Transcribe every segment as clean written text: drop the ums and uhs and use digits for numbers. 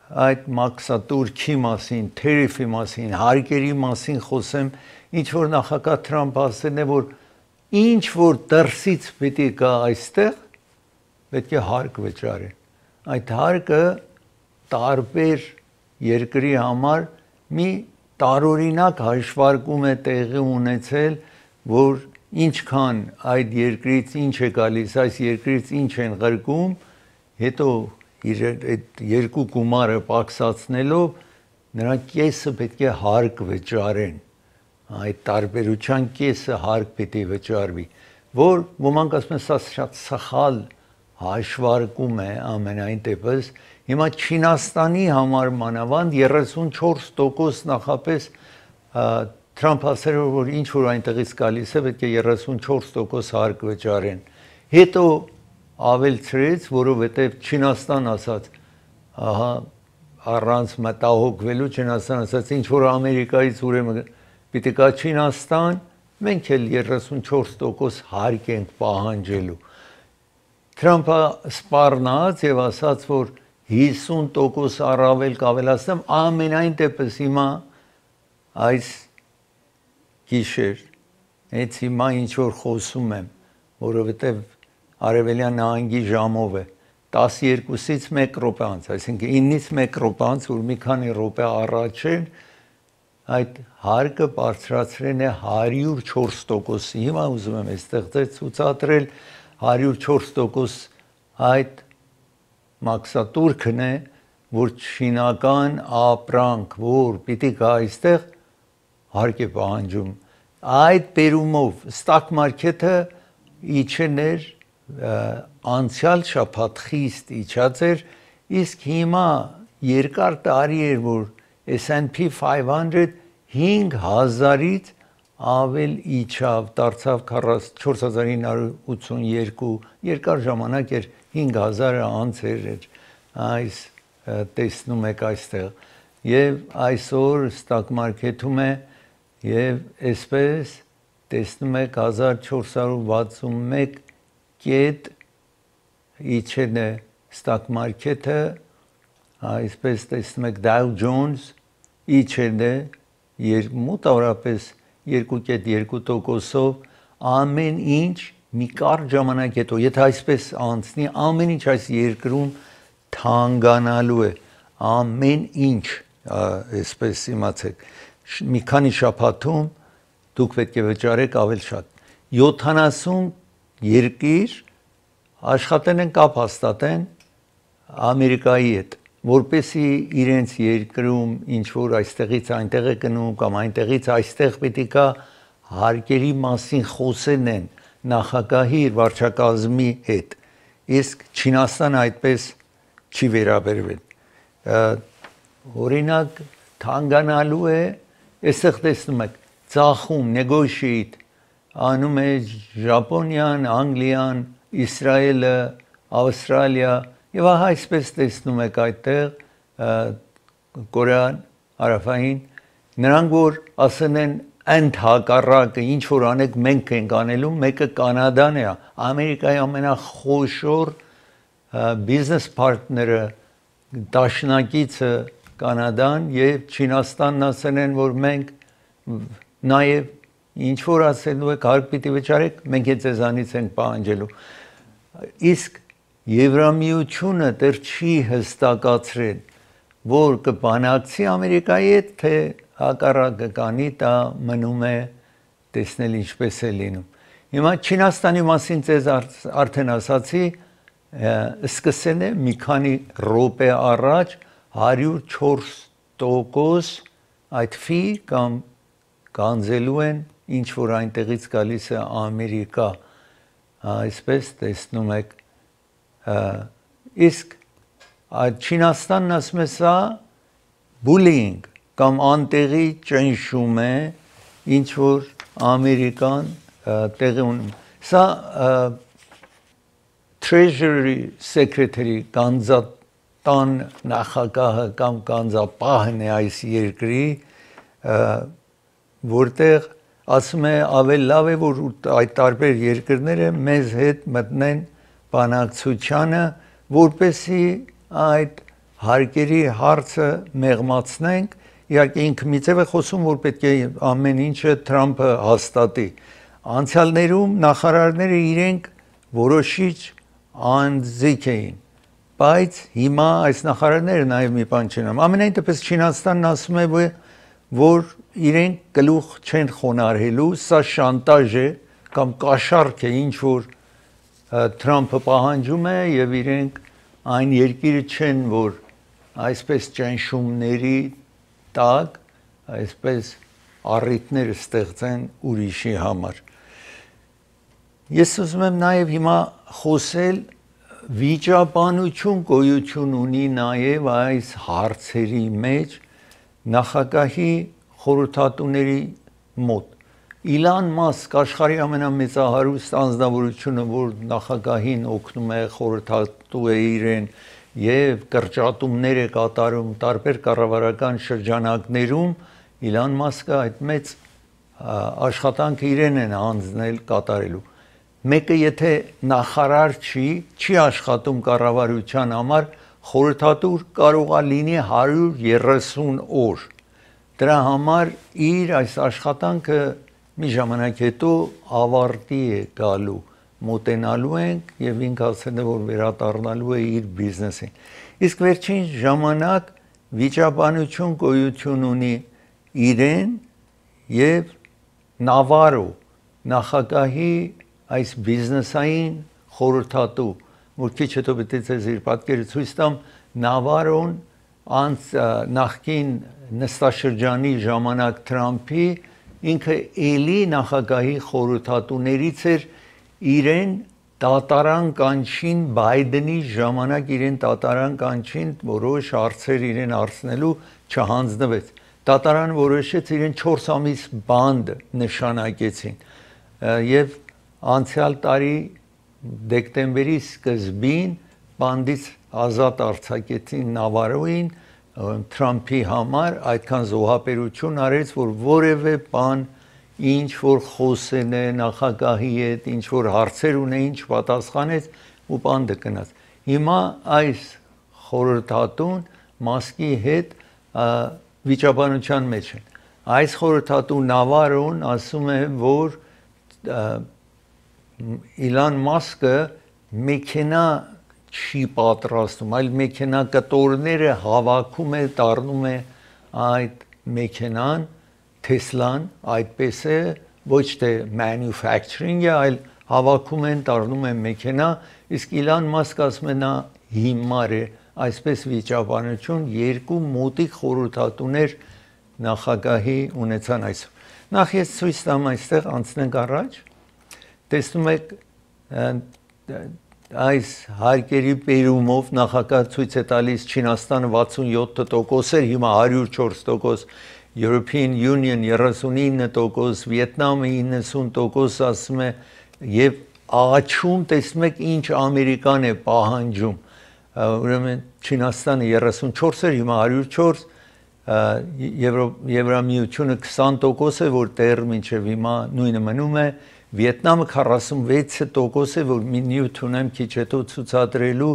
այդ մաքսատուրքի մասին, թերիֆի մասին, հարկերի մասին խոսեմ, ինչ որ նախագահ Թրամփը ասել է, որ ինչ որ դրսից պիտի գա այստեղ, պետք է հարկ վճարեն։ Այդ հարկը տարբեր երկրի համար մի տարօրինակ հաշվարկում է տեղի ունեցել, որ ինչքան այդ երկրից ինչ է գալիս, այս երկրից ինչ են ղրկում, հետո այդ երկու գումարը պակսացնելով նրանք կեսը պետք է հարկ վճարեն, այդ տարբերության կեսը հարկ պետք է վճարվի, որ ոմանք ասում են սա շատ սխալ հաշվարկում է ամենայն դեպս, հիմա Չինաստանի համար մանավանդ 34% նախապես Թրամփ ասել որ ինչ որ այնտեղից գալիս է պետք է 34% հարկ վճարեն, հետո ավելցրեց, որովհետև Չինաստան ասաց, ահա առանց մտահոգվելու Չինաստան ասաց, ինչ որ Ամերիկայից ուրեմն պիտի գա Չինաստան, մենք էլ 34% հարկ ենք պահանջելու։ Թրամփը սպառնաց եւ ասաց, որ 50% առավել կավելացնեմ, ամենայն դեպս հիմա այս գիշեր, հենց հիմա ինչ որ խոսում եմ, որովհետև Արևելյան նահանգի ժամով է 12-ից 1 րոպե անց, այսինքն 9-ից 1 րոպե անց, որ մի քանի րոպե առաջ են, այդ հարկը բարձրացրել է 104%-ի, հիմա ուզում եմ այստեղ ցուցադրել 104% այդ մաքսատուրքն է, որ չինական ապրանք, որ պիտի գա այստեղ հարկ է պահանջում։ Այդ բերումով stock market-ը իջել էր անցյալ շաբաթ խիստ իջած էր, իսկ հիմա երկար տարի էր, որ S&P 500 5000-ից ավել իջավ, դարձավ 4982, երկար ժամանակ էր 5000-ը անցեր էր, այս տեսնում եք այստեղ, և այսօր stock market-ում է, և այսպես տեսնում եք 1461 կետ իջել է stock market-ը, այսպես տեսնում եք Dow Jones իջել է մոտավորապես 2.2%-ով, ամեն ինչ մի կարճ ժամանակ հետո, եթե այսպես անցնի, ամեն ինչ այս երկրում թանկանալու է, ամեն ինչ, այսպես իմացեք, մի քանի շաբաթում դուք պետք է վճարեք ավել շատ, 70 երկիր աշխատեն են կապ հաստատեն Ամերիկայի հետ, որպեսի իրենց երկրում ինչ-որ այստեղից այնտեղ է գնում կամ այնտեղից այստեղ պետք է գա հարկերի մասին խոսեն են նախագահի իր վարչակազմի հետ, իսկ Չինաստանը այդպես չի վերաբերվել, օրինակ թանկանալու է, այստեղ տեսնում եք, ծախում, negotiate, անում է Ժապոնիան, Անգլիան, Իսրայելը, Ավստրալիա, և ահա այսպես տեսնում եք այդտեղ Կորեան, Հարավային, նրանք որ ասեն են ընդհակառակը, ինչ որ անեք մենք ենք անելու, մեկը Կանադան է, Ամերիկայի ամենախոշոր բիզնես պարտները, դաշնակիցը Կանադան և Չինաստանն ասել են, որ մենք նաև ինչ որ ասելու եք, հարկ պիտի վճարեք, մենք է ձեզանից ենք պահանջելու, իսկ Եվրամիությունը դեռ չի հստակացրել, որ կբանակցի Ամերիկայի հետ, թե հակառակը կանի, դա մնում է տեսնել ինչպես է լինում։ Հիմա Չինաստանի մասին ձեզ արդեն ասացի, սկսել է մի քանի րոպե առաջ 104% այդ ֆի կամ գանձելու են, ինչ որ այնտեղից գալիս է Ամերիկա, այսպես տեսնում եք, իսկ Չինաստանն ասում է սա bullying կամ անտեղի ճնշում է, ինչ որ Ամերիկան տեղի ունում, սա Treasury Secretary գանձատան նախագահը կամ գանձապահն է այս երկրի, որտեղ ասում է ավել լավ է, որ այդ տարբեր երկրները մեզ հետ մտնեն բանակցությանը, որպեսզի այդ հարկերի հարցը մեղմացնենք, իհարկե ինքը միցև է խոսում, որ պետք է ամեն ինչը Թրամփը հաստատի։ Անցյալներում նախարարները իրենք որոշիչ անձիկ էին, բայց հիմա այս նախարարները նաև մի բան չեն անում։ Ամենայն դեպս Չինաստանն ասում է, որ իրենք գլուխ չեն խոնարհելու, սա շանտաժ է կամ կաշառք է, ինչ որ Թրամփը պահանջում է, եւ իրենք այն երկիրը չեն, որ այսպես ճնշումների տակ, այսպես առիթներ ստեղծեն ուրիշի համար։ Ես ուզում եմ նաև հիմա խոսել վիճաբանություն գոյություն ունի նաև այս հարցերի մեջ նախագահի խորհրդատուների մոտ։ Իլան Մասկ աշխարհի ամենամեծահարուստ անձնավորությունը, որ նախագահին օգնում է, խորհրդատու է իրեն եւ կրճատումներ է կատարում տարբեր կառավարական շրջանակներում, Իլան Մասկը այդ մեծ աշխատանքը իրեն են հանձնել կատարելու։ Մեկը եթե նախարար չի աշխատում կառավարության համար, խորհրդատու կարող է լինի 130 օր։ Դրա համար իր այս աշխատանքը մի ժամանակ հետո ավարտի է գալու, մոտենալու ենք եւ ինքը ասել է, որ վերադառնալու է իր բիզնեսին։ Իսկ վերջին ժամանակ վիճաբանություն գոյություն ունի իրեն եւ Նավարո նախագահի այս բիզնեսային խորհրդատու, որ քիչ հետո պետք է ձեզ իր պատկերը ցույց տամ, Նավարոն նախկին նստաշրջանի ժամանակ Թրամփի ինքը էլի նախագահի խորհրդատուներից էր, իրեն դատարան կանչին Բայդենի ժամանակ, իրեն դատարան կանչին որոշ հարցեր իրեն հարցնելու չհանձնվեց։ Դատարանը որոշեց իրեն 4 ամիս բանդ նշանակեցին եւ անցյալ տարի դեկտեմբերի սկզբին բանդից ազատ արձակեցին Նավարոին Թրամփի համար, այդքան զոհաբերություն արեց, որ որևէ բան ինչ որ խոսեն է նախագահի հետ, ինչ որ հարցեր ունեին, չպատասխանեց ու բանդը գնաց։ Հիմա այս խորհրդատուն Մասկի հետ վիճաբանության մեջ են։ Այս խորհրդատու Նավարոն ասում է, որ Իլան Մասկը մեքենա չի պատրաստում, այլ մեքենա կտորները հավաքում է, դառնում է այդ մեքենան, Թեսլան, այդպես է, ոչ թե manufacturing է, այլ հավաքում են, դառնում են մեքենա, իսկ Իլան Մասկը ասում է նա հիմար է, այսպես վիճաբանություն երկու մոտիկ խորհրդատուներ նախագահի ունեցան այսօր։ Նախ ես ցույց տամ այստեղ անցնենք առաջ, տեսնում եք այս հարկերի բերումով նախագահ ցույց է տալիս Չինաստանը 67% էր, հիմա 104%, European Union 39%, Վիետնամը 90% ասում է եւ աչում տեսնում եք ինչ Ամերիկան է պահանջում։ Ուրեմն Չինաստանը 34 էր, հիմա 104, Եվրամիությունը 20% է, որ դեռ մինչև հիմա նույնը մնում է, Վիետնամը 46% է, որ մի նյութ ունեմ քիչ հետո ցուցադրելու,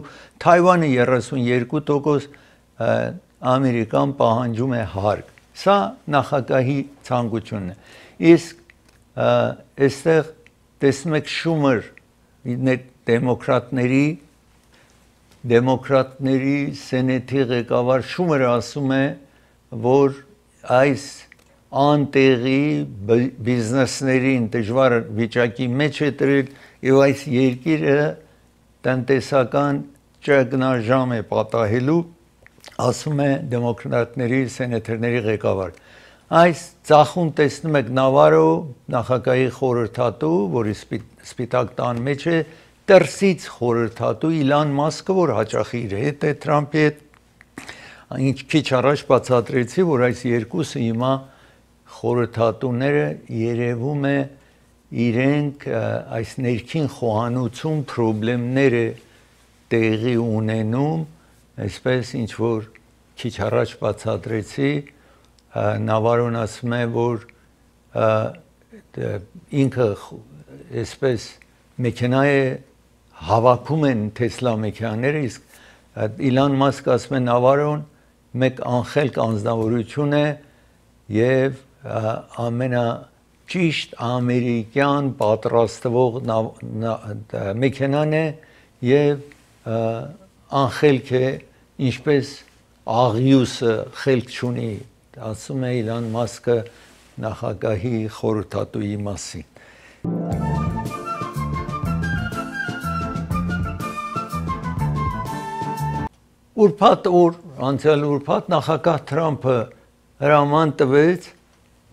Թայվանը 32%, Ամերիկան պահանջում է հարկ։ Սա նախագահի ցանկությունն է։ Իսկ այստեղ տեսնում եք Շումեր դեմոկրատների սենեթի ղեկավար Շումերը ասում է, որ այս անտեղի բիզնեսներին դժվար վիճակի մեջ է դրել եւ այս երկիրը տնտեսական ճգնաժամ է պատահելու, ասում է դեմոկրատների սենատորների ղեկավար։ Այս ծախուն տեսնում եք Նավարո նախագահի խորհրդատու, որի սպիտակ տան մեջ է, Տրսից խորհրդատու Իլան Մասկը, որ հաճախի իր հետ է Թրամփի հետ, ինչ քիչ առաջ բացատրեցի, որ այս երկուսը հիմա խորհրդատուները երևում է իրենք այս ներքին խոհանոցում խնդիրներ է տեղի ունենում, այսպես ինչ որ քիչ առաջ բացատրեցի, Նավարոն ասում է, որ ինքը այսպես մեքենա է հավաքում են Թեսլա մեքենաները, իսկ Իլան Մասկը ասում է նավարոն մեկ անխելք անձնավորություն է եւ ամենաճիշտ ամերիկյան պատրաստվող մեքենան է եւ անխելք է ինչպես աղյուսը խելք չունի, ասում է Իլան Մասկը նախագահի խորհրդատուի մասին։ Ուրբաթ օր, անցյալ ուրբաթ նախագահ Թրամփը հրաման տվեց,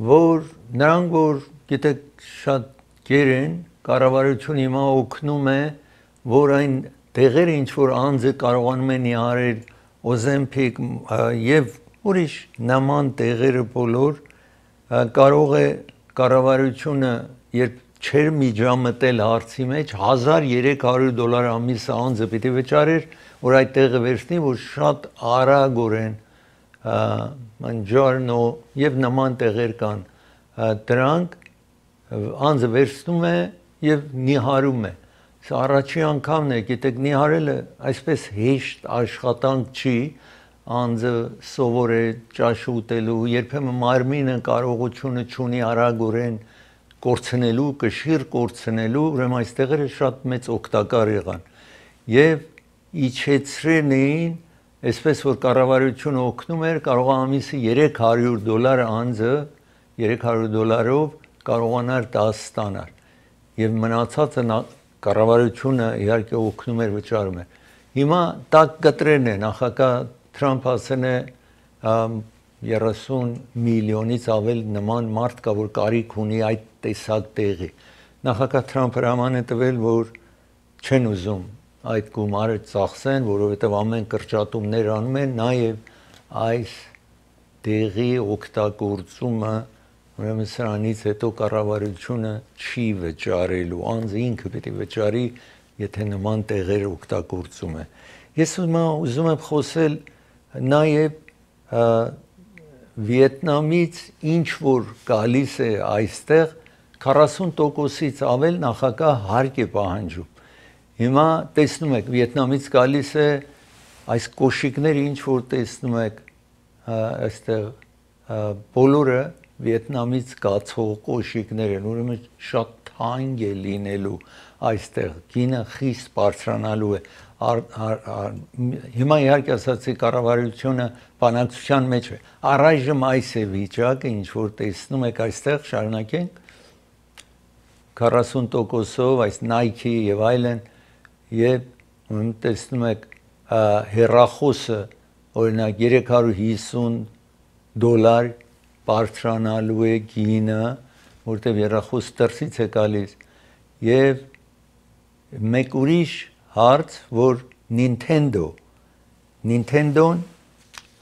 որ նրանք, որ գիտեք շատ գեր են, կառավարությունը հիմա օգնում է, որ այն տեղերը, ինչ որ անձը կարողանում է նիհարել Օզեմպիկ եւ ուրիշ նման տեղերը բոլոր կարող է կառավարությունը, երբ չեր միջամտել հարցի մեջ, $1300 ամիսը անձը պիտի վճարեր, որ այդ տեղը վերցնի, որ շատ արագորեն Mangiarno եւ նման տեղեր կան, դրանք անձը վերցնում է եւ նիհարում է։ Սա առաջին անգամն է, գիտեք, նիհարելը այսպես հեշտ աշխատանք չի, անձը սովոր է ճաշ ուտելու, երբեմն մարմինը կարողությունը չունի արագորեն կորցնելու, կշիռ կորցնելու, ուրեմն այս տեղերը շատ մեծ օգտակար եղան։ Եվ իջեցրել էին, այսպես որ կառավարությունը օգնում էր, կարող ամիսը $300 անձը $300-ով կարողանար 10 ստանալ։ Եվ մնացածը կառավարությունը իհարկե օգնում էր, վճարում էր։ Հիմա տակ կտրեն է, նախագահ Թրամփը ասել է 30 միլիոնից ավել նման մարդ կա, որ կարիք ունի այդ տեսակ տեղի։ Նախագահ Թրամփը հրաման է տվել, որ չեն ուզում այդ գումարը ծախսեն, որովհետև ամեն կրճատումներ անում են, նաև այս տեղի օգտագործումը, ուրեմն սրանից հետո կառավարությունը չի վճարելու, անձը ինքը պիտի վճարի, եթե նման տեղեր օգտագործում է։ Ես ուզում եմ խոսել նաև Վիետնամից ինչ որ գալիս է այստեղ 40%-ից ավել նախագահ հարկ է պահանջում։ Հիմա տեսնում եք, Վիետնամից գալիս է այս կոշիկները, ինչ որ տեսնում եք այստեղ բոլորը Վիետնամից գացող կոշիկներ են, ուրեմն շատ թանկ է լինելու այստեղ, գինը խիստ բարձրանալու է։ Հիմա իհարկե ասացի կառավարությունը բանակցության մեջ է։ Առայժմ այս է վիճակը, ինչ որ տեսնում եք այստեղ, շարունակենք 40%-ով այս Nike եւ այլն, եւ տեսնում եք հեռախոսը օրինակ $350 բարձրանալու է գինը, որտեղ հեռախոս դրսից է գալիս, եւ մեկ ուրիշ հարց, որ Nintendo-ն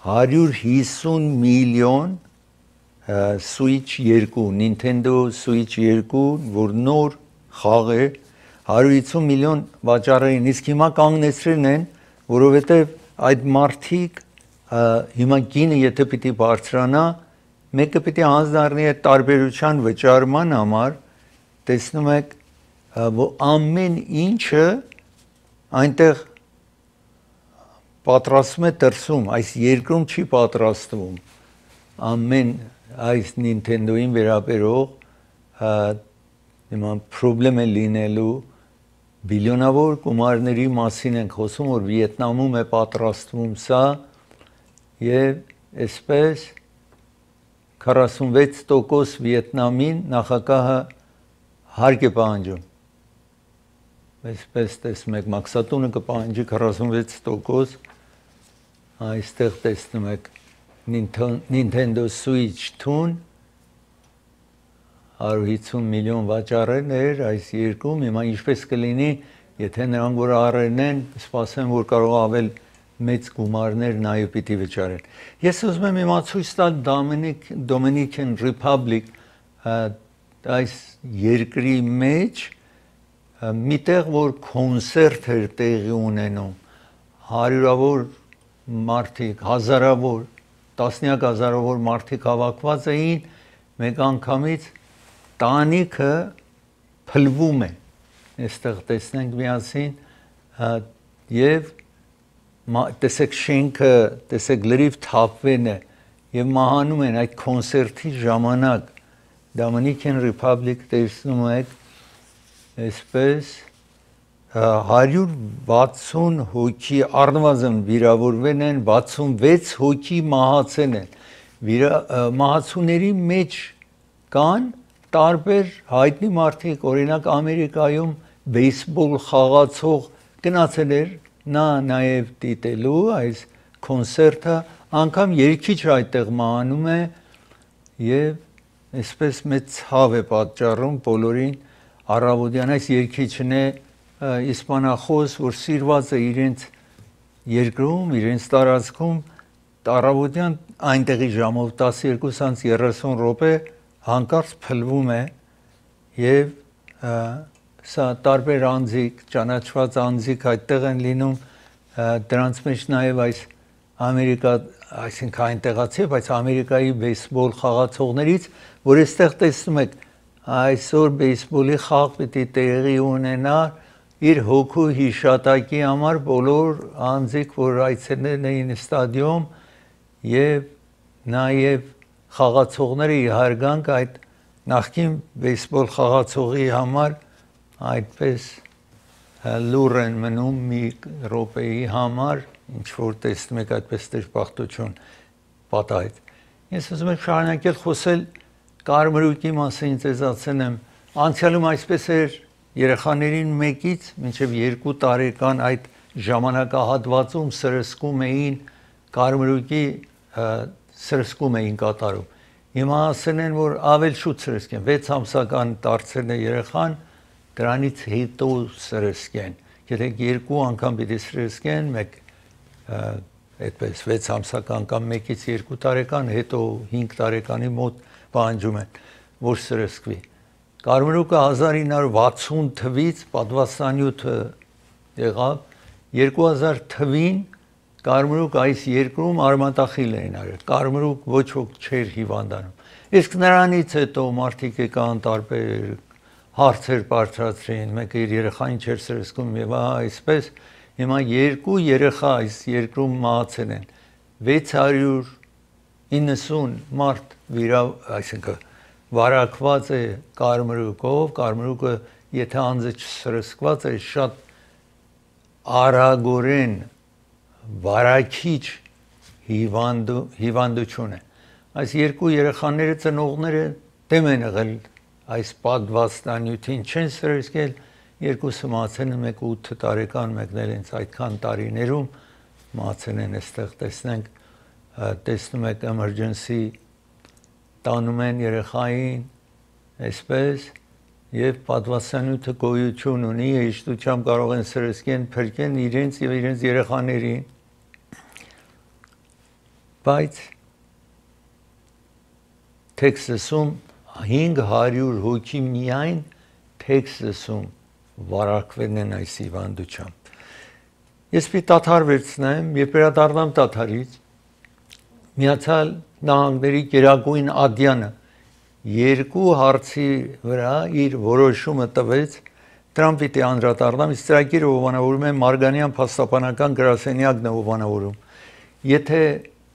150 միլիոն Switch 2, Nintendo Switch 2, որ նոր խաղ է, 150 միլիոն վաճառային, իսկ հիմա կանգնեցրել են, որովհետև այդ մարդիկ հիմա գինը եթե պիտի բարձրանա, մեկը պիտի հանձնարարի այդ տարբերության վճարման համար, տեսնում եք, որ ամեն ինչը այնտեղ պատրաստում է դրսում, այս երկրում չի պատրաստվում, ամեն այս Nintendo-ին վերաբերող պրոբլեմ է լինելու, բիլիոնավոր գումարների մասին ենք խոսում, որ Վիետնամում է պատրաստվում սա, եւ այսպես 46% Վիետնամին նախագահը հարկ է պահանջում։ Այսպես տեսնում եք, մաքսատունը կպահանջի 46%, այստեղ տեսնում եք Nintendo Switch 2-ն 150 միլիոն վաճառել էր այս երկում, հիմա ինչպես կլինի, եթե նրանք որ առերն են, սպասեն, որ կարող ավել մեծ գումարներ նաև պիտի վճարեն։ Ես ուզում եմ հիմա ցույց տալ Dominican Republic այս երկրի մեջ միտեղ որ կոնցերտ էր տեղի ունենում, հարյուրավոր մարդիկ, հազարավոր, տասնյակ հազարավոր մարդիկ հավաքված էին, մեկ անգամից տանիքը փլվում է, այստեղ տեսնենք միասին, եւ տեսեք շենքը, տեսեք լրիվ թափվեն է եւ մահանում են այդ կոնցերտի ժամանակ Dominican Republic տեսնում եք այսպես 160 հոգի առնվազն վիրավորվել են 66 հոգի մահացել են մահացուների մեջ կան տարբեր հայտնի մարդիկ օրինակ Ամերիկայում բեյսբոլ խաղացող գնացել էր նա նաև դիտելու այս կոնցերտը անգամ երգիչ այդտեղ մահանում է եւ այսպես մեծ ցավ է պատճառում բոլորին առավոտյան այս երգիչն է իսպանախոս որ սիրված է իրենց երկրում իրենց տարածքում առավոտյան այնտեղի ժամով 12:30 րոպե հանկարծ փլվում է եւ սա տարբեր անձիկ ճանաչված անձիկ այդտեղ են լինում դրանց մեջ նաև այս Ամերիկա այսինքն այնտեղացի բայց Ամերիկայի բեյսբոլ խաղացողներից որ այստեղ տեսնում եք այսօր բեյսբոլի խաղ պիտի տեղի ունենա իր հոգու հիշատակի համար բոլոր անձիկ որ այցելել էին ստադիոն եւ նաև խաղացողները իհարգանք այդ նախկին բեյսբոլ խաղացողի համար այդպես լուր են մնում մի րոպեի համար ինչ որ տեսնում եք այդպես դժբախտություն պատահեց ես ուզում եմ շարունակել խոսել կարմրուկի մասին ձեզ ասեմ անցյալում այսպես էր երեխաներին մեկից մինչև 2 տարեկան այդ ժամանակահատվածում սրսկում էին կարմրուկի սրսկում էին կատարում հիմա ասել են որ ավել շուտ սրսկեն 6 ամսական դարձել է երեխան դրանից հետո սրսկեն եթե 2 անգամ պիտի սրսկեն մեկ այդպես 6 ամսական կամ 1-ից 2 տարեկան հետո 5 տարեկանի մոտ պահանջում են որ սրսկվի կարմրուկը 1960 թվից պատվաստանյութը եղավ 2000 թվին կարմրուկ այս երկրում արմատախիլ էին արել կարմրուկ ոչ ոք չէր հիվանդանում իսկ նրանից հետո մարդիկ եկան տարբեր հարցեր բարձրացրին մեկը իր երեխային չէր սրսկում եւ այսպես հիմա 2 երեխա այս երկրում մահացել են 690 մարդ այսինքն վարակված է կարմրուկով կարմրուկը եթե անձը չսրսկված է շատ արագորեն վարակիչ հիվանդություն է այս 2 երեխաները ծնողները դեմ են եղել այս պատվաստանյութին չեն սրսկել երկուսը մահացել են մեկը 8 տարեկան մեկն էլ հենց այդքան տարիներում մահացել են այստեղ տեսնում եք emergency տանում են երեխային այսպես եւ պատվաստանյութը գոյություն ունի հեշտությամբ կարող են սրսկեն փրկեն իրենց եւ իրենց երեխաներին բայց Թեքսասում 500 հոգի միայն Թեքսասում վարակվել են այս հիվանդությամբ։ Ես պիտի դադար վերցնեմ եւ վերադառնամ դադարից։ Միացյալ Նահանգների գերագույն ադյանը 2 հարցի վրա իր որոշումը տվեց դրան պիտի անդրադառնամ, իսկ ծրագիրը հովանավորում է Մարգանյան փաստաբանական գրասենյակն է հովանավորում։ Եթե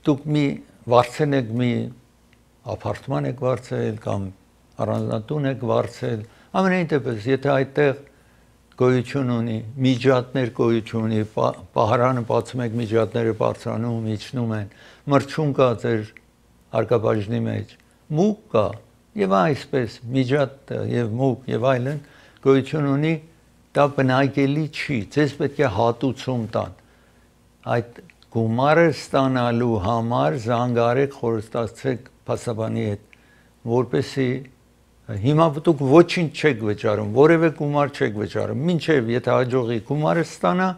դուք մի վարձել եք մի ապարտման եք վարձել կամ առանձնատուն եք վարձել, ամենայն դեպս, եթե այդտեղ գոյություն ունի, միջատներ գոյություն ունի, պահարանը բացում եք, միջատները բարձրանում, իջնում են, մրջում կա ձեր հարկաբաժնի մեջ, մուկ կա, եւ այսպես միջատ եւ մուկ եւ այլն գոյություն ունի, դա բնակելի չի, ձեզ պետք է հատուցում տան։ Այդ գումարը ստանալու համար զանգարեք, խորհրդացեք փաստաբանի հետ, որպեսզի հիմա դուք ոչինչ չեք վճարում, որևէ գումար չեք վճարում, մինչև եթե հաջողի գումարը ստանա,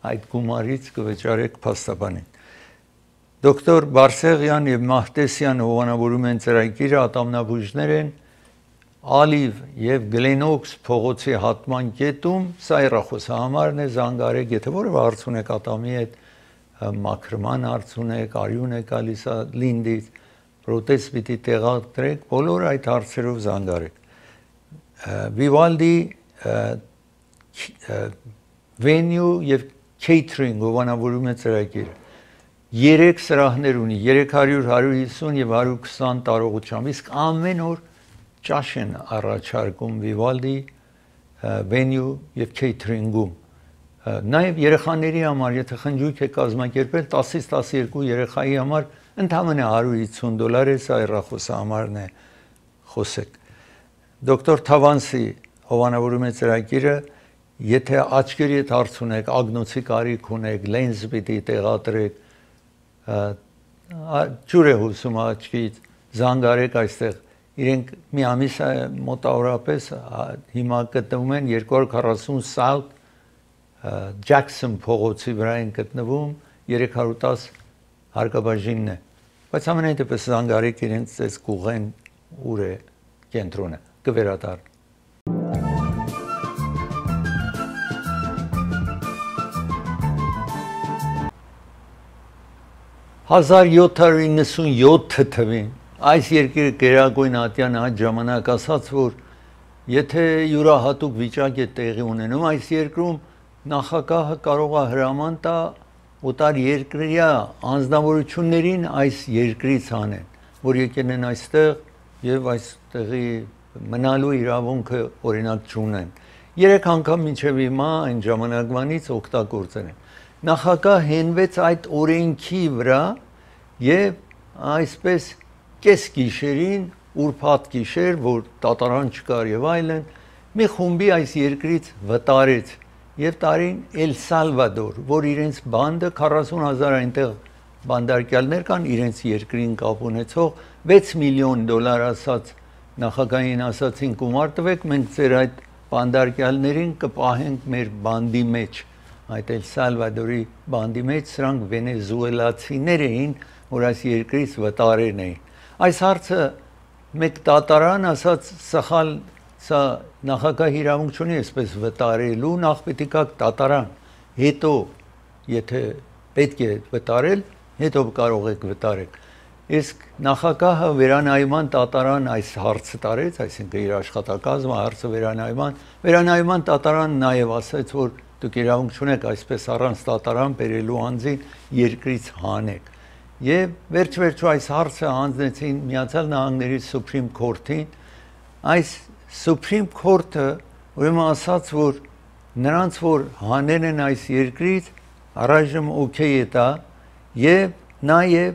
այդ գումարից կվճարեք փաստաբանին։ Դոկտոր Բարսեղյան եւ Մահտեսյան հովանավորում են ծրագիրը, ատամնաբույժներ են Ալիվ եւ Գլենոքս փողոցի հատման կետում, սա հեռախոսահամարն է, զանգարեք, եթե որևէ հարց ունեք ատամի հետ, մաքրման հարց ունեք, արյուն է գալիս լինդից, պրոթեզ պիտի տեղադրեք, բոլոր այդ հարցերով զանգարեք։ Վիվալդի venue եւ catering հովանավորում է ծրագիրը 3 սրահներ ունի 300, 150 եւ 120 տարողությամբ իսկ ամեն օր ճաշ են առաջարկում Vivaldi venue եւ catering-ում նաեւ երեխաների համար եթե խնջույք է կազմակերպել 10-ից 12 երեխայի համար ընդամենը $150 է սա հեռախոսահամարն է խոսեք դոկտոր Թավանսի հովանավորում է ծրագիրը եթե աչքերի հետ հարց ունեք ագնոցի կարիք ունեք լենզ պիտի տեղադրեք ջուր է հոսում աչքից զանգարեք այստեղ իրենք մի ամիս մոտավորապես հիմա գտնվում են 240 South Jackson փողոցի վրա են գտնվում 310 հարկաբաժինն է բայց ամենայն դեպս զանգարեք իրենց այս կուղեն ուր է կենտրոնը կվերադառնա 1797 թվին այս երկիրը Գերագույն Ատյանը այդ ժամանակ ասաց որ եթե յուրահատուկ վիճակ է տեղի ունենում այս երկրում նախագահը կարող է հրաման տա օտար երկրյա անձնավորություններին այս երկրից անեն որ եկել են այստեղ եւ այստեղի մնալու իրավունքը օրինակ չունեն 3 անգամ մինչեւ հիմա այն ժամանակվանից օգտագործել են նախագահ հենվեց այդ օրենքի վրա եւ այսպես կես գիշերին ուրբաթ գիշեր որ դատարան չկար եւ այլն մի խումբի այս երկրից վտարեց եւ տարին Էլ Սալվադոր որ իրենց բանդը 40000 այնտեղ բանդարկյալներ կան իրենց երկրին կապ ունեցող 6 միլիոն դոլար ասած նախագահին ասացին գումար տվեք մենք ձեր այդ բանդարկյալներին կպահենք մեր բանդի մեջ այդ Էլ Սալվադորի բանդի մեջ սրանք վենեսուելացիներ էին որ այս երկրից վտարեն էին այս հարցը մեկ դատարան ասաց սխալ սա նախագահ իրավունք չունի այսպես վտարելու նախ պետք է դատարան հետո եթե պետք է վտարել հետո կարող եք վտարել իսկ նախագահը վերանայման դատարան այս հարցը տարեց այսինքն իր աշխատակազմը հարցը վերանայման դատարան նաև ասաց որ դուք իրավունք չունեք այսպես առանց դատարան բերելու անձին երկրից հանեք եւ վերջ-վերջո այս հարցը հանձնեցին Միացյալ Նահանգների Supreme Court-ին այս Supreme Court-ը ուրեմն ասաց որ նրանց որ հանել են այս երկրից առայժմ օքեյ է դա եւ նաեւ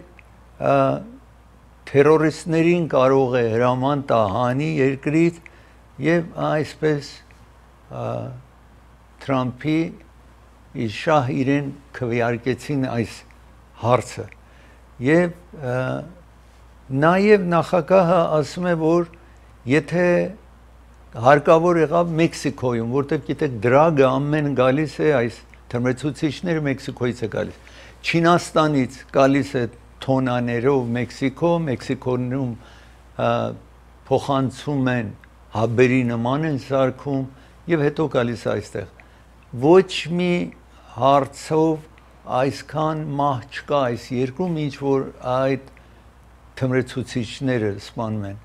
թերորիստներին կարող է հրաման տա հանի երկրից եւ այսպես Թրամփի իշահ իրեն քվեարկեցին այս հարցը եւ նաեւ նախագահը ասում է որ եթե հարկավոր եղավ Մեքսիկոյում որտեղ գիտեք դրագը ամեն գալիս է այս թմրեցուցիչները Մեքսիկոյից է գալիս Չինաստանից գալիս է թոնաներով Մեքսիկոնում փոխանցում են հաբերի նման են սարքում եւ հետո գալիս է այստեղ ոչ մի հարցով այսքան մահ չկա այս երկրում ինչ որ այդ թմրեցուցիչները սպանում են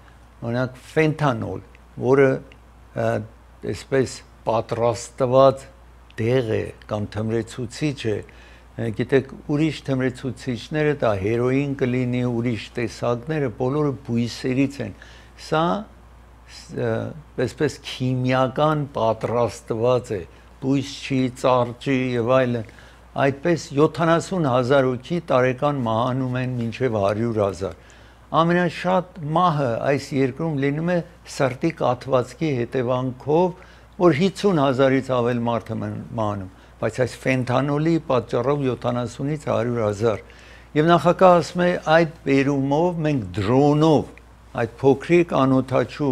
օրինակ ֆենտանոլ որը այսպես պատրաստված դեղ է կամ թմրեցուցիչ է գիտեք ուրիշ թմրեցուցիչները դա հերոին կլինի ուրիշ տեսակները բոլորը բույսերից են սա այսպես քիմիական պատրաստված է բույս չի ծառ չի եւ այլն այդպես 70000 հոգի տարեկան մահանում են մինչև 100,000 ամենաշատ մահը այս երկրում լինում է սրտի կաթվածքի հետևանքով որ 50,000-ից ավել մարդ է մահանում բայց այս ֆենտանոլի պատճառով 70-ից 100,000 եւ նախագահը ասում է այդ բերումով մենք դրոնով այդ փոքրիկ անօթաչու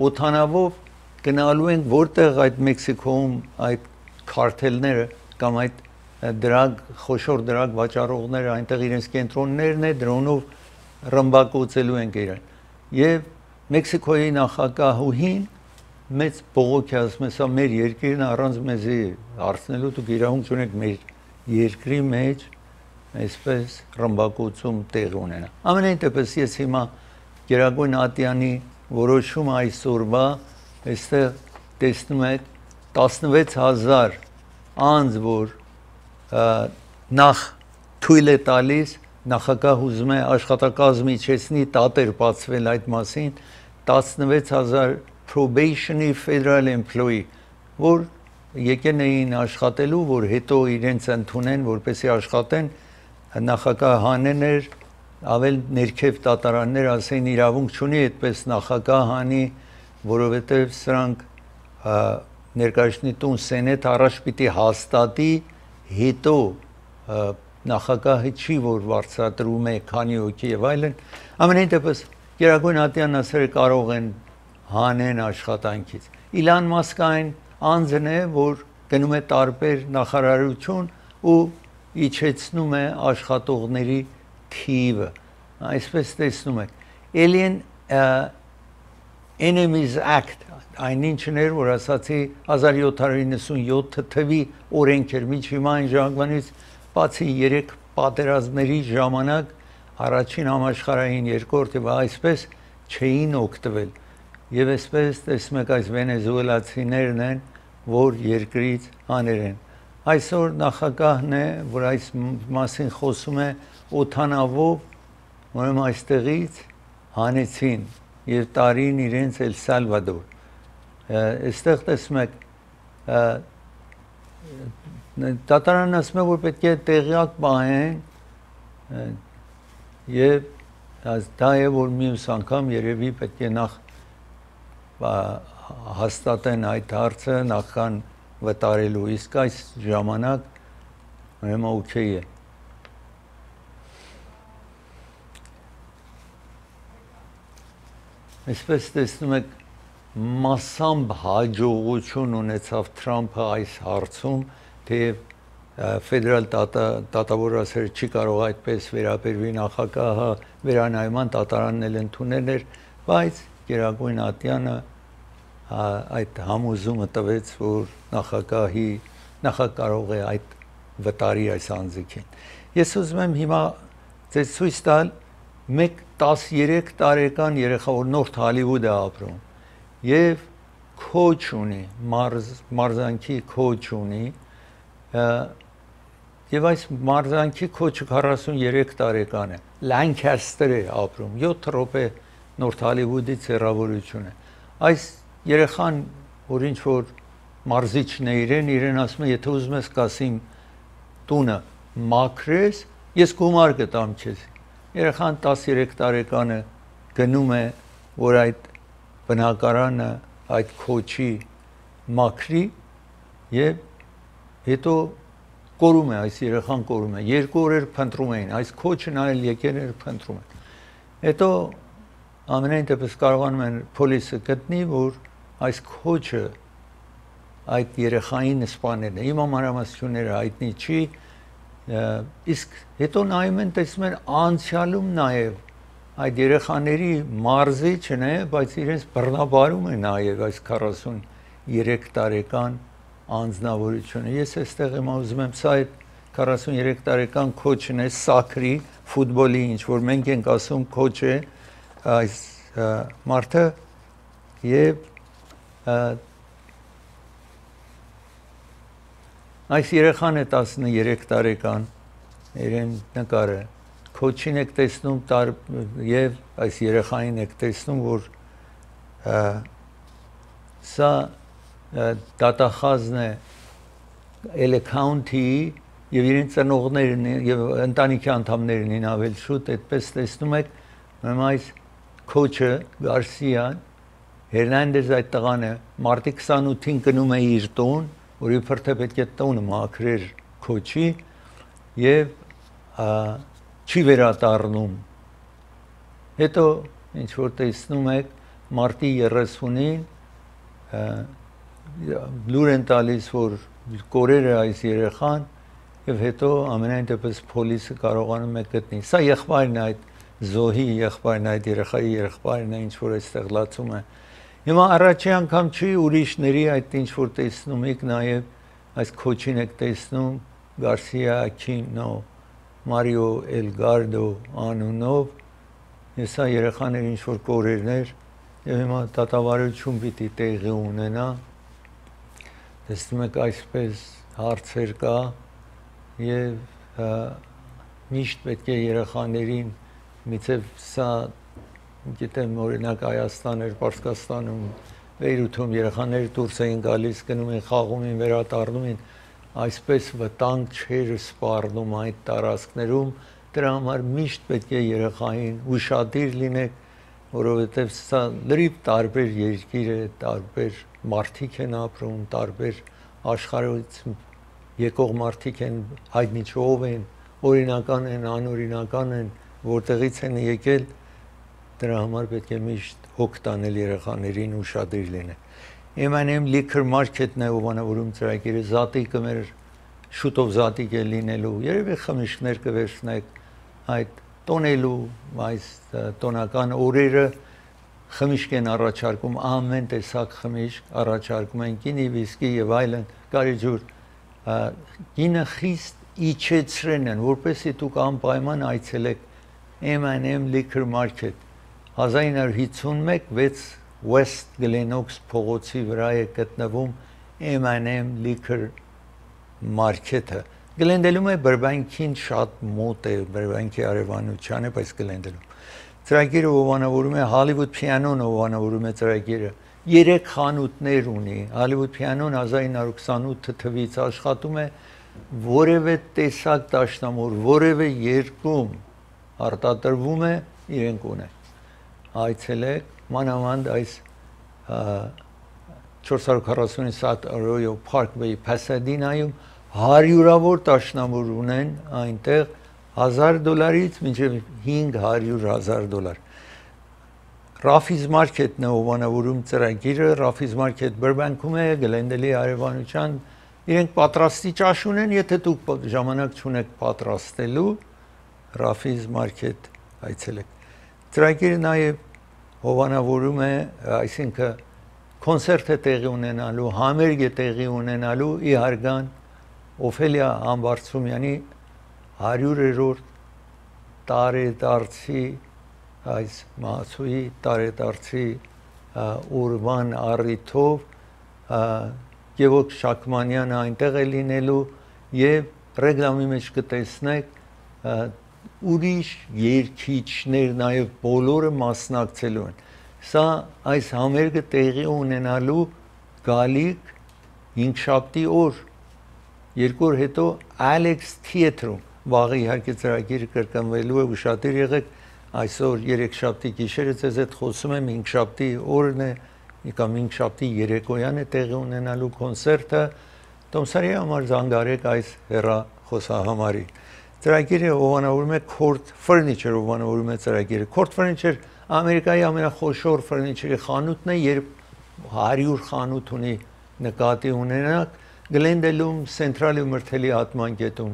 օթանավով գնալու ենք որտեղ այդ Մեքսիկոում այդ քարտելները կամ այդ դրագ խոշոր դրագ վաճառողները այնտեղ իրենց կենտրոններն է դրոնով ռմբակոծելու են իրեն եւ Մեքսիկոյի նախագահուհին մեծ բողոքի ասում է սա մեր երկիրն առանց մեզի հարցնելու դուք իրավունք չունեք մեր երկրի մեջ այսպես ռմբակոծում տեղ ունենա ամենայն դեպս ես հիմա Գերագույն Ատյանի որոշումը այսօրվա այստեղ տեսնում եք 16000 անձ որ նախ թույլ է տալիս նախագահ ուզում է աշխատակազմ իջեցնի, տատեր բացվել այդ մասին 16000 probation-ի federal employee, որ եկել էին աշխատելու, որ հետո իրենց ընդունեն, որպեսզի աշխատեն, նախագահ հանեն էր, ավել ներքև դատարաններ ասեն իրավունք չունի այդպես նախագահ հանի, որովհետև սրանք ներկայացնի տուն սենետ առաջ պիտի հաստատի, հետո նախագահը չի որ վարձատրում է քանի հոգի եւ այլն, ամենայն դեպս Գերագույն ատյանն ասել է կարող են հանեն աշխատանքից։ Իլան Մասկը այն անձն է, որ գնում է տարբեր նախարարություն ու իջեցնում է աշխատողների թիվը, այսպես տեսնում եք։ Alien Enemies Act, այն ինչն էր, որ ասացի 1797 թվի օրենք էր, միջ հիմա այն ժամանից բացի 3 պատերազմների ժամանակ առաջին համաշխարհային երկրորդ եւ այսպես չէին օգտվել եւ այսպես տեսնում եք այս վենեսուելացիներն են, որ երկրից աներ են։ Այսօր նախագահն է, որ այս մասին խոսում է օթանավով, ուրեմն այստեղից հանեցին եւ տարին իրենց Էլ Սալվադոր։ Այստեղ տեսնում եք դատարանն ասում է, որ պետք է տեղյակ պահեն եւ դա է, որ մյուս անգամ երևի պետք է նախ հաստատեն այդ հարցը նախքան վտարելու, իսկ այս ժամանակ ուրեմն օքեյ է։ Այսպես տեսնում եք մասամբ հաջողություն ունեցավ Թրամփը այս հարցում, թեև ֆեդերալ դատավորը ասել չի կարող այդպես վերաբերվի նախագահը վերանայման դատարանն էլ ընդունել էր, բայց Գերագույն ատյանը այդ համոզումը տվեց, որ նախագահ կարող է այդ վտարի այս անձիկին։ Ես ուզում եմ հիմա ձեզ ցույց տալ մեկ 13 տարեկան երեխա, որ Նորթ Հոլիվուդ է ապրում եւ քոչ ունի, մարզանքի քոչ ունի եւ այս մարզանքի քոչը 43 տարեկան է, Լանկաստեր է ապրում, 7 րոպե Նորթ Հոլիվուդից հեռավորություն է։ Այս երեխան, որ ինչ որ մարզիչն է իրեն ասում է, եթե ուզում ես կասիմ տունը մաքրես, ես գումար կտամ քեզ։ Երեխան 13 տարեկանը գնում է, որ այդ բնակարանը այդ քոչի մաքրի եւ հետո կորում է, այս երեխան կորում է, 2 օրեր փնտրում էին, այս քոչը նայել եկել էր փնտրում են։ Հետո ամենայն դեպս կարողանում են պոլիսը գտնի, որ այս քոչը այդ երեխային սպանել է։ Իմ մանրամասնությունները հայտնի չի, իսկ հետո նայում են, տեսնում են անցյալում նաեւ այդ երեխաների մարզիչն է, բայց իրենց բռնաբարում է նաեւ այս 43 տարեկան անձնավորությունը։ Ես այստեղ եմ ուզում եմ սա այդ 43 տարեկան քոչն է սակրի ֆուտբոլի, ինչ որ մենք ենք ասում քոչ է այս մարդը եւ այս երեխան է 13 տարեկան, իրեն նկարը քոչին եք տեսնում եւ այս երեխային եք տեսնում, որ սա դատախազն է Էլե Քաունթիի եւ իրեն ծնողներն եւ ընտանիքի անդամներն են ավել շուտ, այդպես տեսնում եք, ուրեմն այս քոչը Գարսիան Հերնանդեզ այդ տղան է մարտի 28-ին գնում է իր տուն, որ իբր թե պետք է տունը մաքրեր քոչի եւ չի վերադառնում։ Հետո ինչ որ տեսնում եք մարտի 30-ին լուր են տալիս, որ կորեր է այս երեխան եւ հետո ամենայն դեպս պոլիսը կարողանում է գտնի։ Սա եղբայրն է այդ Զոհի եղբայրն, այդ երեխայի եղբայրն է, ինչ որ այստեղ լացում է։ Հիմա առաջի անգամ չի ուրիշների այդ ինչ որ տեսնում եք նաեւ այս քոչին եք տեսնում Գարսիա Ակինո Մարիո Էլգարդո անունով, սա երեխաներ ինչ որ կորերներ եւ հիմա դատավարություն պիտի տեղի ունենա։ Տեսնում եք այսպես հարցեր կա եւ միշտ պետք է երեխաներին միցև սա գիտեմ օրինակ Հայաստան էր, Պարսկաստանում, Բեյրութում երեխաները դուրս էին գալիս, գնում են խաղում են, վերադառնում են, այսպես վտանգ չէր սպառնում այդ տարածքներում, դրա համար միշտ պետք է երեխային ուշադիր լինեք, որովհետև սա լրիվ տարբեր երկիր է, տարբեր մարդիկ են ապրում, տարբեր աշխարհից եկող մարդիկ են, հայտնի ով են, օրինական են, անօրինական են, որտեղից են եկել, դրա համար պետք է միշտ հոգ տանել երեխաներին ուշադիր լինել։ M&M Liquor Market-ն է ովանավորում ծրագիրը, զատիկը մեր շուտով զատիկ է լինելու, երևի խմիչքներ կվերցնեք այդ տոնելու, այս տոնական օրերը խմիչք են առաջարկում, ամեն տեսակ խմիչք առաջարկում են, գինի, վիսկի եւ այլն, կարիջուր, գինը խիստ իջեցրեն են, որպեսզի դուք անպայման այցելեք M&M Liquor Market 1951 6 West Glenox փողոցի վրա է գտնվում M&M Liquor Market-ը։ Գլենդելում է Բրբանքին շատ մոտ է, Բրբանքի արևանությանը, բայց Գլենդելում։ Ծրագիրը ովանավորում է Hollywood Piano-ն ովանավորում է ծրագիրը։ 3 խանութներ ունի։ Hollywood Piano-ն 1928 թվականից աշխատում է, որևէ տեսակ դաշնամուր, որևէ երկում արտադրվում է, իրենք ունեն։ Այցելեք, մանավանդ այս 440 South Arroyo Parkway Pasadena-ում հարյուրավոր դաշնամուր ունեն այնտեղ $1000-ից մինչև $500,000։ Raffi's Market-ն է ովանավորում ծրագիրը, Raffi's Market Burbank-ում է, Գլենդելի արևանության, իրենք պատրաստի ճաշ ունեն, եթե դուք ժամանակ չունեք պատրաստելու, Raffi's Market այցելեք։ Ծրագիրը նաև ովանավորում է, այսինքն կոնցերտ է տեղի ունենալու, համերգ է տեղի ունենալու իհարգան Օֆելիա Համբարձումյանի 100-րդ տարեդարձի այս մահացուի տարեդարձի ուրվան առիթով Գևորգ Շաքմանյանը այնտեղ է լինելու եւ ռեկլամի մեջ կտեսնեք ուրիշ երգիչներ նաև բոլորը մասնակցելու են։ Սա այս համերգը տեղի ունենալու գալիք 5-շաբթի օր, 2 օր հետո Alex Theatre-ում, վաղը իհարկե ծրագիրը կրկնվելու է, ուշադիր եղեք, այսօր 3-շաբթի գիշերը ձեզ հետ խոսում եմ, 5-շաբթի օրն է, կամ 5-շաբթի երեկոյան է տեղի ունենալու կոնցերտը, Տոմսարի համար զանգարեք այս հեռախոսահամարի։ Ծրագիրը ովանավորում է Court Furniture ովանավորում է ծրագիրը։ Court Furniture Ամերիկայի ամենախոշոր ֆուրնիչերի խանութն է, երբ 100 խանութ ունի նկատի ունենակ, Գլենդելում, Central Մրթելի հատմանկետում,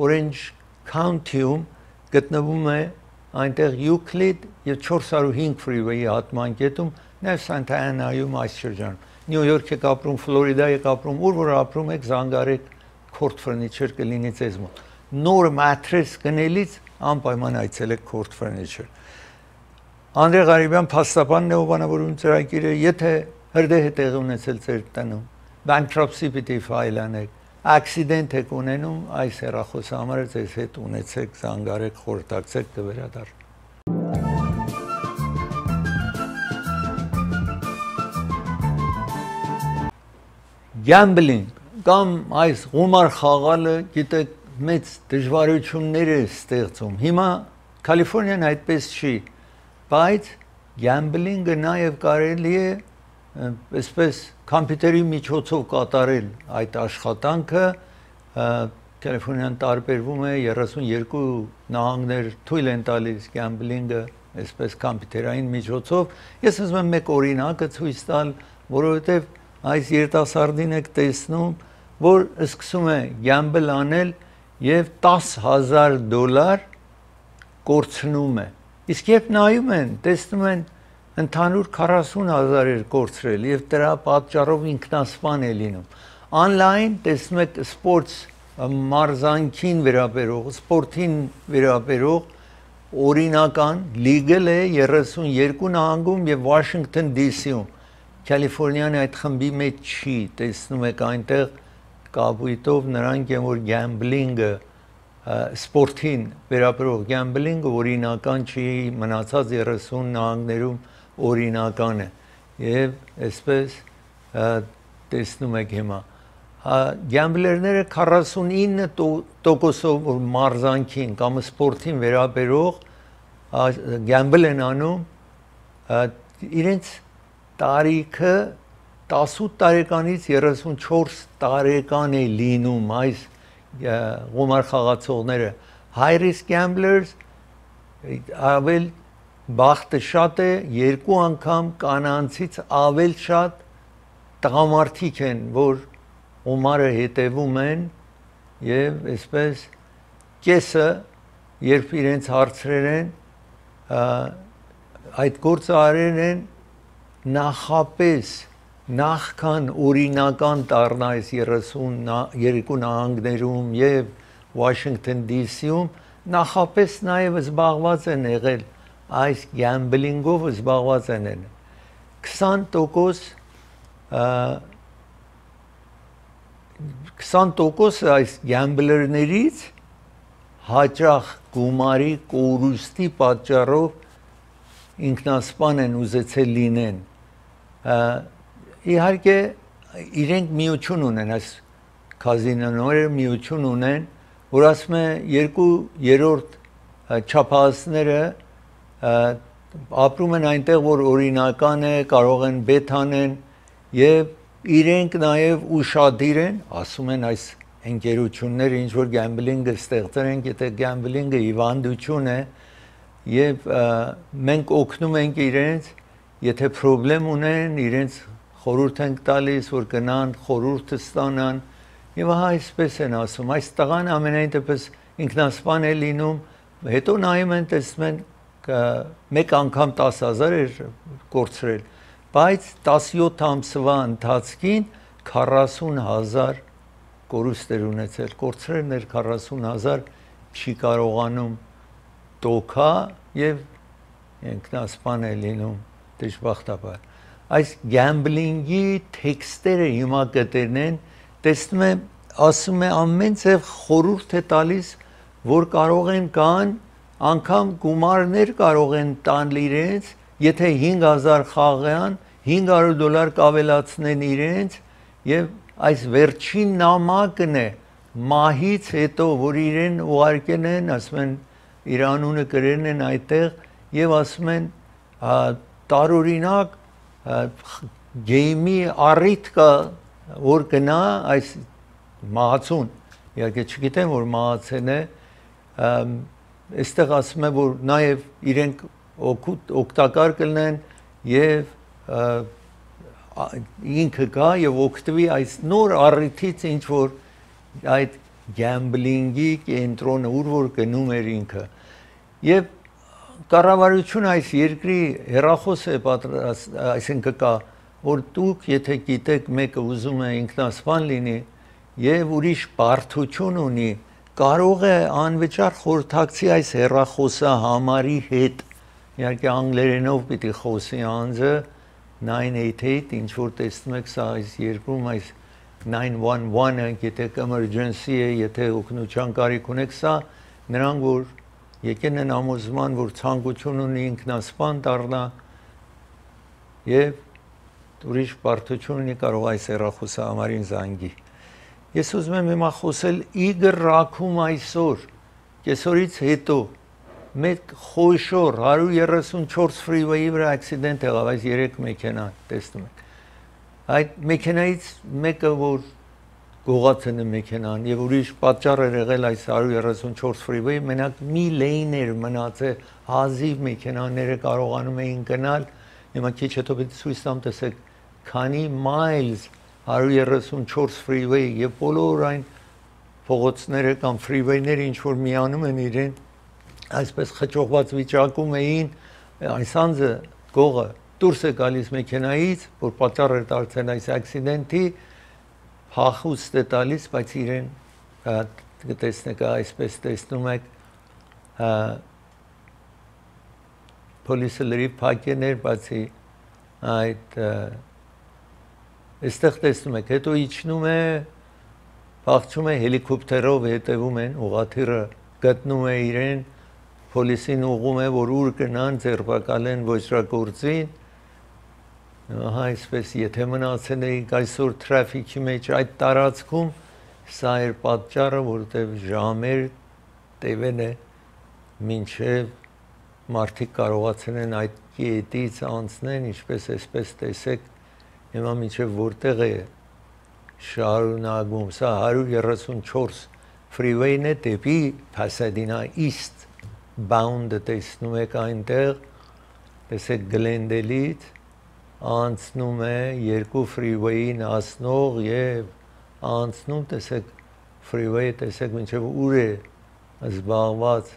Orange County-ում գտնվում է այնտեղ Euclid եւ 405 freeway-ի հատմանկետում, նաեւ Santa Ana-ում այս շրջանում։ Նյու Յորք եք ապրում, Ֆլորիդա եք ապրում, ուր որ ապրում եք, զանգարեք Court Furniture կլինի ձեզ մոտ։ Նոր մատրես գնելից անպայման այցելեք Court Furniture։ Անդրե Ղարիբյան փաստաբանն է ովանավորում ծրագիրը, եթե հրդեհ է տեղի ունեցել ձեր տնում, bankruptcy պիտի ֆայլ անեք, accident եք ունենում, այս հեռախոսահամարը ձեզ հետ ունեցեք, զանգարեք, խորհրդակցեք, կվերադառնա։ Gambling կամ այս ղումար խաղալը, գիտեք, մեծ դժվարություններ է ստեղծում։ Հիմա Կալիֆոռնիան այդպես չի, բայց gambling-ը նաև կարելի է այսպես կոմպյուտերի միջոցով կատարել այդ աշխատանքը։ Կալիֆոռնիան տարբերվում է 32 նահանգներ թույլ են տալիս gambling-ը այսպես կոմպյուտերային միջոցով։ Ես ուզում եմ մեկ օրինակը ցույց տալ, որովհետև այս երիտասարդին եք տեսնում, որ սկսում է gamble անել եւ $10,000 կորցնում է։ Իսկ երբ նայում են, տեսնում են ընդհանուր 40,000 էր կորցրել եւ դրա պատճառով ինքնասպան է լինում։ Online տեսնում եք սպորտ մարզանքին վերաբերող, սպորտին վերաբերող օրինական legal է 32 նահանգում եւ Washington DC-ում։ Կալիֆոռնիան այդ խմբի մեջ չի, տեսնում եք այնտեղ կապույտով նրանք են, որ գամբլինգը սպորտին վերաբերող գամբլինգը օրինական չի, մնացած 30 նահանգներում օրինական է եւ այսպես տեսնում եք հիմա գամբլերները 49%-ով որ մարզանքին կամ սպորտին վերաբերող գամբլ են անում իրենց տարիքը 18 տարեկանից 34 տարեկան է լինում այս գումար խաղացողները high risk gamblers ավել բախտը շատ է երկու անգամ կանանցից ավել շատ տղամարդիկ են որ գումարը հետևում են եւ այսպես կեսը երբ իրենց հարցրել են այդ գործը արել են նախապես նախքան օրինական դառնա այս 32 նահանգներում եւ Washington DC-ում նախապես նաեւ զբաղված են եղել այս գամբլինգով զբաղված են 20% այս գամբլերներից հաճախ գումարի կորուստի պատճառով ինքնասպան են ուզեցել լինեն իհարկե իրենք միություն ունեն այս կազինոները միություն ունեն որ ասում են 2/3 չափահասները ապրում են այնտեղ որ օրինական է կարող են բեթ անեն եւ իրենք նաեւ ուշադիր են ասում են այս ընկերությունները ինչ որ գամբլինգը ստեղծել են եթե գամբլինգը հիվանդություն է եւ մենք օգնում ենք իրենց եթե խնդրեմ ունեն իրենց խորհուրդ ենք տալիս որ գնան խորհուրդ ստանան եւ այսպես են ասում այս տղան ամենայն դեպս ինքնասպան է լինում հետո նայում են տեսնում են մեկ անգամ 10,000 էր կորցրել բայց 17 ամսվա ընթացքին 40,000 կորուստ էր ունեցել կորցրել էր 40,000 չի կարողանում տոքա եւ ինքնասպան է լինում դժբախտաբար այս գամբլինգի տեքստերը հիմա կտենեն տեսնում եմ ասում է ամեն ձև խորհուրդ է տալիս որ կարող են կան անգամ գումարներ կարող են տան իրենց եթե 5,000 խաղան $500 կավելացնեն իրենց եւ այս վերջին նամակն է մահից հետո որ իրեն ուղարկել են ասում են իր անունը գրել են այդտեղ եւ ասում են տարօրինակ գեյմի առիթ կա որ գնա այս մահացուն իհարկե չգիտեմ որ մահացել է այստեղ ասում է որ նաև իրենք օգտակար կլինեն եւ ինքը գա եւ օգտվի այս նոր առիթից ինչ որ այդ գամբլինգի կենտրոնը ուր որ գնում էր ինքը եւ կառավարությունը այս երկրի հերախոս է պատրաստ այսինքն կա որ դուք եթե գիտեք մեկը ուզում է ինքնասպան լինի եւ ուրիշ բարդություն ունի կարող է անվճար խորհրդակցի այս հերախոսը համարի հետ իհարկե անգլերենով պիտի խոսի անձը 988 ինչ որ տեսնում եք սա այս երկրում այս 911-ը գիտեք emergency է եթե օգնության կարիք ունեք սա նրանք որ եկեն են ամոզման որ ցանկություն ունի ինքնասպան դառնա եւ ուրիշ բարդություն ունի կարող այս հեռախոսը համարին զանգի ես ուզում եմ հիմա խոսել Իգոր Ռաքում այսօր կեսօրից հետո մեկ խոշոր 134 freeway-ի վրա accident եղավ այս 3 մեքենա տեսնում եք այդ մեքենայից մեկը որ գողացել է մեքենան եւ ուրիշ պատճառ էր եղել այս 134 freeway մենակ մի լեյն էր մնացել հազիվ մեքենաները կարողանում էին գնալ հիմա քիչ հետո պետք է ցույց տամ տեսեք քանի miles 134 freeway եւ բոլոր այն փողոցները կամ freeway-ները ինչ որ միանում են իրեն այսպես խճողված վիճակում էին այս անձը գողը դուրս է գալիս մեքենայից որ պատճառ էր դարձել այս accident-ի հախուստ է տալիս բայց իրեն տեսնեք այսպես տեսնում եք police լրիվ փակեն էր բացի այդ այստեղ տեսնում եք հետո իջնում է փախչում է հելիկոպտերով հետևում են, ուղղաթիռը գտնում է իրեն, պոլիսին ուղղում է, որ ուր գնան, ձերբակալեն ոճրագործին։ Ահա այսպես, եթե մնացել էինք այսօր թրաֆիքի մեջ այդ տարածքում, սա էր պատճառը, որտեղ ժամեր տևել է մինչև մարդիկ կարողացել են այդ կետից անցնեն, ինչպես այսպես տեսեք, հիմա մինչև որտեղ է շարունակվում, սա 134 freeway-ն է դեպի Pasadena East bound-ը տեսնում եք այնտեղ, տեսեք Glendale-ից անցնում է երկու freeway-ին հասնող եւ անցնում, տեսեք freeway-ը, տեսեք մինչև ուր է զբաղված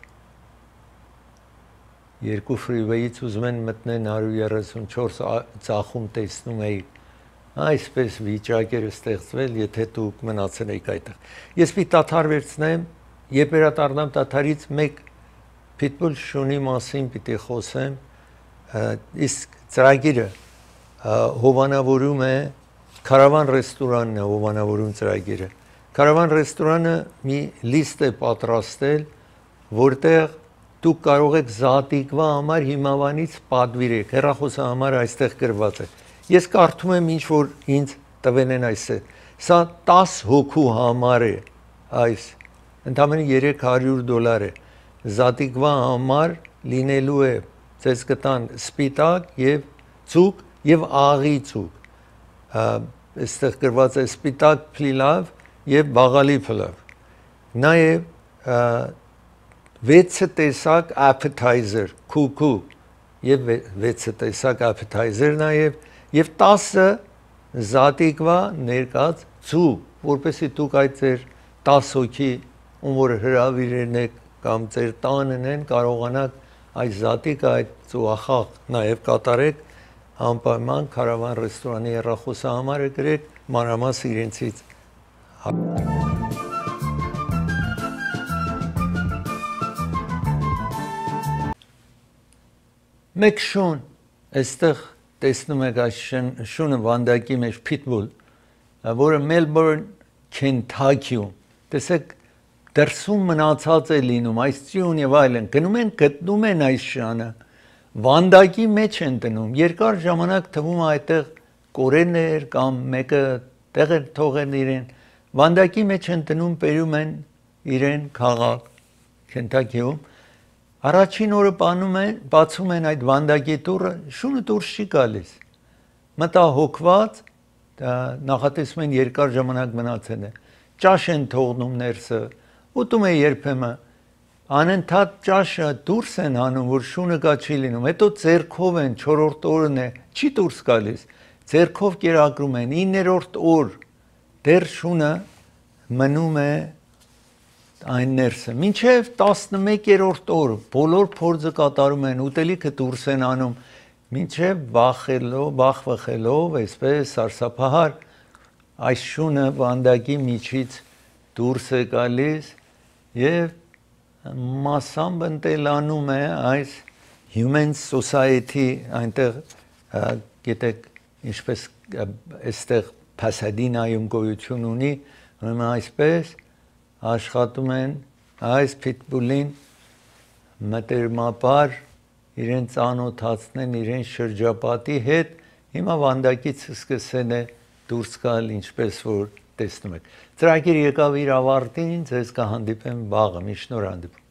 երկու freeway-ից ուզում են մտնեն 134 ծախում տեսնում էի այսպես վիճակ էր ստեղծվել, եթե դուք մնացել եք այդտեղ։ Ես պիտի դադար վերցնեմ, երբ վերադառնամ դադարից մեկ Pitbull շունի մասին պիտի խոսեմ, իսկ ծրագիրը հովանավորում է Caravan ռեստորանն է հովանավորում ծրագիրը։ Caravan ռեստորանը մի լիստ է պատրաստել, որտեղ դուք կարող եք զատիկվա համար հիմավանից պատվիրեք, հեռախոսը համար այստեղ գրված է։ Ես կարդում եմ ինչ որ ինձ տվել են այսը։ Սա 10 հոգու համար է այս, ընդամենը $300 է։ Զատիկվա համար լինելու է, ձեզ կտան սպիտակ եւ ցուկ եւ աղի ցուկ։ Այստեղ գրված է սպիտակ փլիլավ եւ բաղալի փլավ։ Նաեւ 6 տեսակ appetizer, քուքու եւ 6 տեսակ appetizer նաեւ եւ 10 զատիկվա ներկած ցուկ, որպեսզի դուք այդ ձեր 10 հոգի ում որ հրավիրեն եք կամ ձեր տանն են կարողանաք այդ զատիկը այդ ծուախաղ նաեւ կատարեք անպայման Caravan ռեստորանի հեռախոսը համարը գրեք մանրամաս իրենցից Մեկ շուն, այստեղ տեսնում եք այս շունը վանդակի մեջ Pitbull, որը Melbourne, Kentucky-ում, տեսեք դրսում մնացած է լինում, այս ծյուն եւ այլն, գնում են գտնում են այս շանը, վանդակի մեջ են դնում, երկար ժամանակ թվում է այդտեղ կորեներ կամ մեկը տեղ են թողել իրեն, վանդակի մեջ են դնում, բերում են իրեն քաղաք Kentucky-ում Առաջին օրը բացում են այդ վանդակի դուռը, շունը դուրս չի գալիս։ Մտահոգված, նախատեսում են երկար ժամանակ մնացել է։ Ճաշ են թողնում ներսը, ուտում է երբեմն։ Անընդհատ ճաշը դուրս են հանում, որ շունը գա չի լինում։ Հետո ձեռքով են 4-րդ օրն է, չի դուրս գալիս։ Ձեռքով կերակրում են 9-րդ օր։ Դեռ շունը մնում է այն ներսը մինչև 11-րդ օր բոլոր փորձը կատարում են ուտելիքը դուրս են անում մինչև վախվխելով այսպես սարսափահար այս շունը վանդակի միջից դուրս է գալիս եւ մասամբ ընտելանում է այս human society այնտեղ գիտեք ինչպես այստեղ Pasadena-ում գոյություն ունի ուրեմն այսպես աշխատում են այս Pitbull-ին մտերմաբար իրեն ծանոթացնեն իրեն շրջապատի հետ հիմա վանդակից սկսել է դուրս գալ ինչպես որ տեսնում եք ծրագիրը եկավ իր ավարտին ձեզ կհանդիպեմ վաղը մի շնորհանդիպում